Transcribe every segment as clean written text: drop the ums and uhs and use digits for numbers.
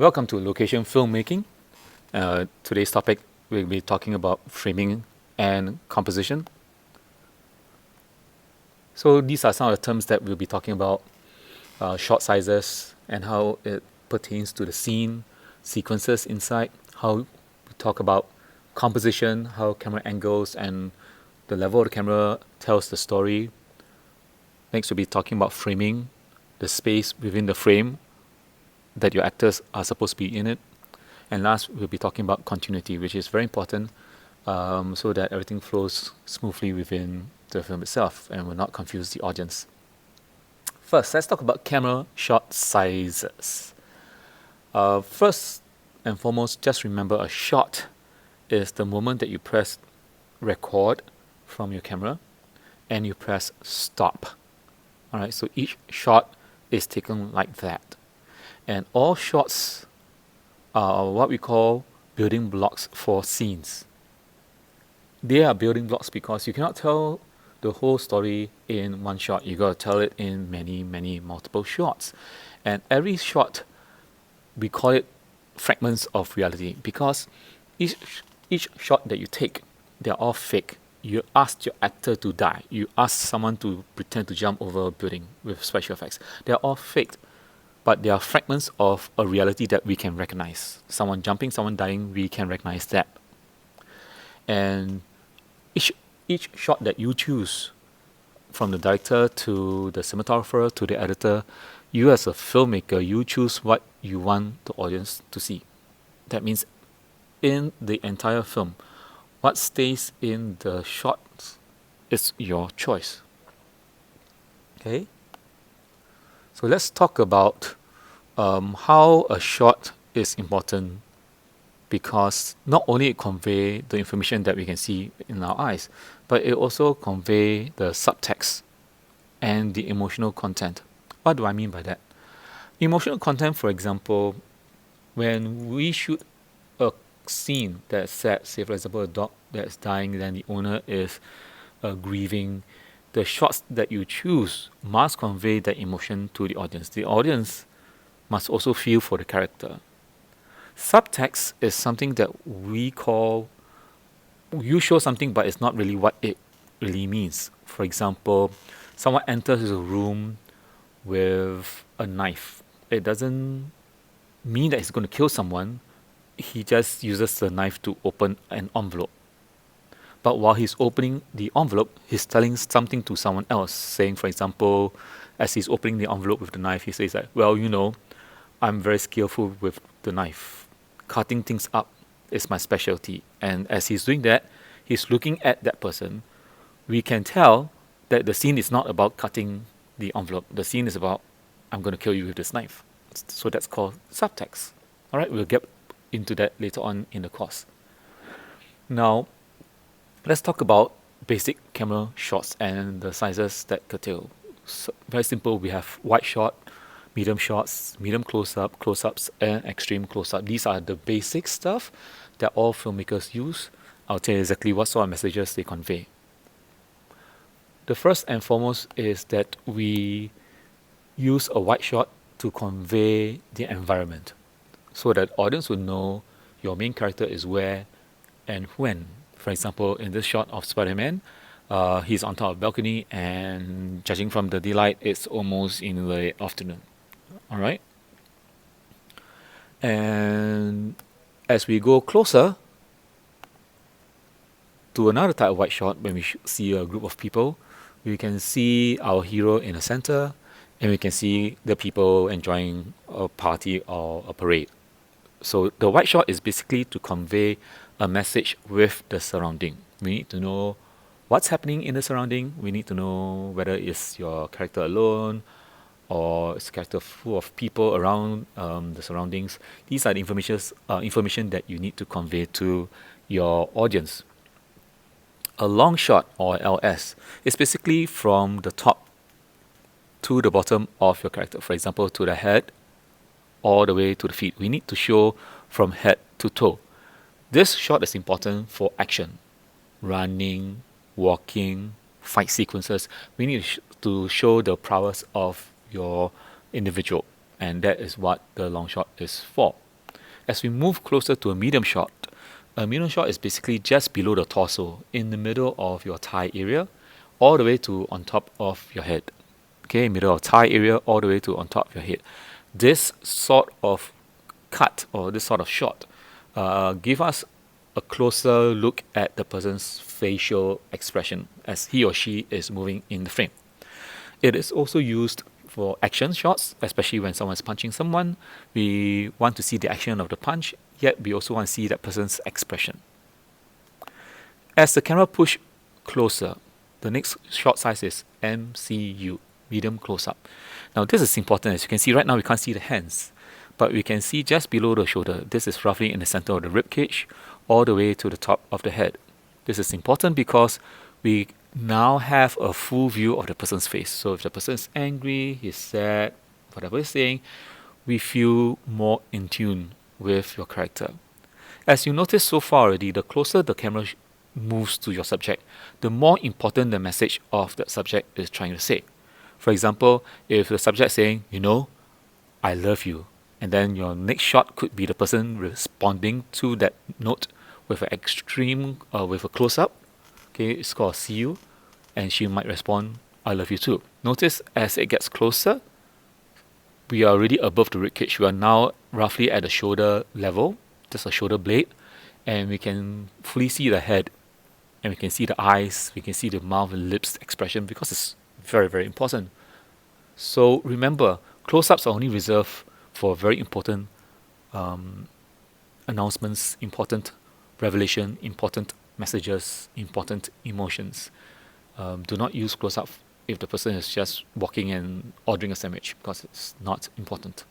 Welcome to Location Filmmaking. Today's topic, we'll be talking about framing and composition. So these are some of the terms that we'll be talking about, shot sizes and how it pertains to the scene, sequences inside, how we talk about composition, how camera angles and the level of the camera tells the story. Next, we'll be talking about framing, the space within the frame that your actors are supposed to be in it. And last, we'll be talking about continuity, which is very important so that everything flows smoothly within the film itself and will not confuse the audience. First, let's talk about camera shot sizes. First and foremost, just remember a shot is the moment that you press record from your camera and you press stop. All right, so each shot is taken like that. And all shots are what we call building blocks for scenes. They are building blocks because you cannot tell the whole story in one shot. You got to tell it in many multiple shots. And every shot, we call it fragments of reality because each shot that you take, they're all fake. You ask your actor to die. You ask someone to pretend to jump over a building with special effects. They're all faked, but they are fragments of a reality that we can recognize. Someone jumping, someone dying, we can recognize that. And each shot that you choose, from the director to the cinematographer to the editor, you as a filmmaker, you choose what you want the audience to see. That means in the entire film, what stays in the shots is your choice. Okay? So let's talk about how a shot is important, because not only it convey the information that we can see in our eyes, but it also convey the subtext and the emotional content. What do I mean by that? Emotional content, for example, when we shoot a scene that's sad, say for example a dog that's dying, then the owner is grieving, the shots that you choose must convey that emotion to the audience. The audience must also feel for the character. Subtext is something that we call, you show something but it's not really what it really means. For example, someone enters a room with a knife. It doesn't mean that he's going to kill someone. He just uses the knife to open an envelope. But while he's opening the envelope, he's telling something to someone else, saying, for example, as he's opening the envelope with the knife, he says that, well, I'm very skillful with the knife. Cutting things up is my specialty. And as he's doing that, he's looking at that person. We can tell that the scene is not about cutting the envelope. The scene is about, I'm going to kill you with this knife. So that's called subtext. All right, we'll get into that later on in the course. Now, let's talk about basic camera shots and the sizes that curtail. So very simple, we have wide shot, medium shots, medium close-up, close-ups, and extreme close-up. These are the basic stuff that all filmmakers use. I'll tell you exactly what sort of messages they convey. The first and foremost is that we use a wide shot to convey the environment, so that audience will know your main character is where and when. For example, in this shot of Spider-Man, he's on top of a balcony, and judging from the daylight, it's almost in the afternoon. All right? And as we go closer to another type of wide shot, when we see a group of people, we can see our hero in the center, and we can see the people enjoying a party or a parade. So the wide shot is basically to convey a message with the surrounding. We need to know what's happening in the surrounding. We need to know whether it's your character alone or it's a character full of people around the surroundings. These are the information that you need to convey to your audience. A long shot, or LS, is basically from the top to the bottom of your character. For example, to the head all the way to the feet. We need to show from head to toe. This shot is important for action, running, walking, fight sequences. We need to show the prowess of your individual, and that is what the long shot is for. As we move closer to a medium shot is basically just below the torso, in the middle of your thigh area, all the way to on top of your head. Okay, middle of thigh area, all the way to on top of your head. This sort of cut or this sort of shot give us a closer look at the person's facial expression as he or she is moving in the frame. It is also used for action shots, especially when someone's punching someone. We want to see the action of the punch, yet we also want to see that person's expression. As the camera push closer, the next shot size is MCU, medium close-up. Now this is important. As you can see right now, we can't see the hands, but we can see just below the shoulder. This is roughly in the center of the rib cage, all the way to the top of the head. This is important because we now have a full view of the person's face. So if the person is angry, he's sad, whatever he's saying, we feel more in tune with your character. As you notice so far already, the closer the camera moves to your subject, the more important the message of the subject is trying to say. For example, if the subject is saying, I love you, and then your next shot could be the person responding to that note with with a close-up. Okay, it's called see you, and she might respond, I love you too. Notice as it gets closer, we are already above the ribcage. We are now roughly at the shoulder level, just a shoulder blade, and we can fully see the head, and we can see the eyes, we can see the mouth and lips expression because it's very, very important. So remember, close-ups are only reserved for very important announcements, important revelation, important messages, important emotions. Do not use close-up if the person is just walking and ordering a sandwich because it's not important.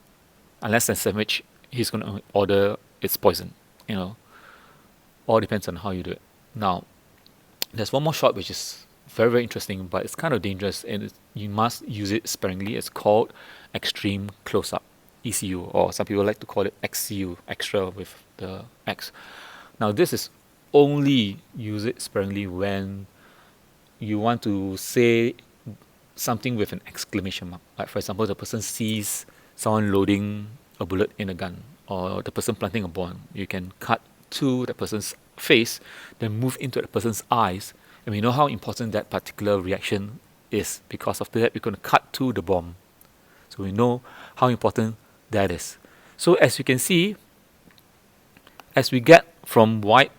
Unless the sandwich he's going to order, it's poison. All depends on how you do it. Now, there's one more shot which is very, very interesting, but it's kind of dangerous and you must use it sparingly. It's called extreme close-up, ECU, or some people like to call it XCU, extra with the X. Now, this is only use it sparingly when you want to say something with an exclamation mark. Like, for example, the person sees someone loading a bullet in a gun, or the person planting a bomb. You can cut to the person's face, then move into the person's eyes, and we know how important that particular reaction is. Because of that, we're going to cut to the bomb. So we know how important that is. So as you can see, as we get from wide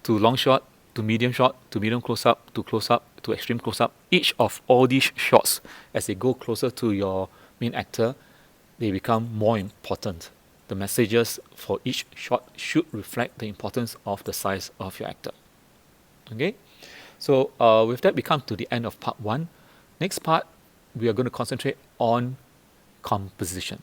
to long shot, to medium close-up, to extreme close-up, each of all these shots, as they go closer to your main actor, they become more important. The messages for each shot should reflect the importance of the size of your actor. Okay, so with that, we come to the end of part 1. Next part, we are going to concentrate on composition.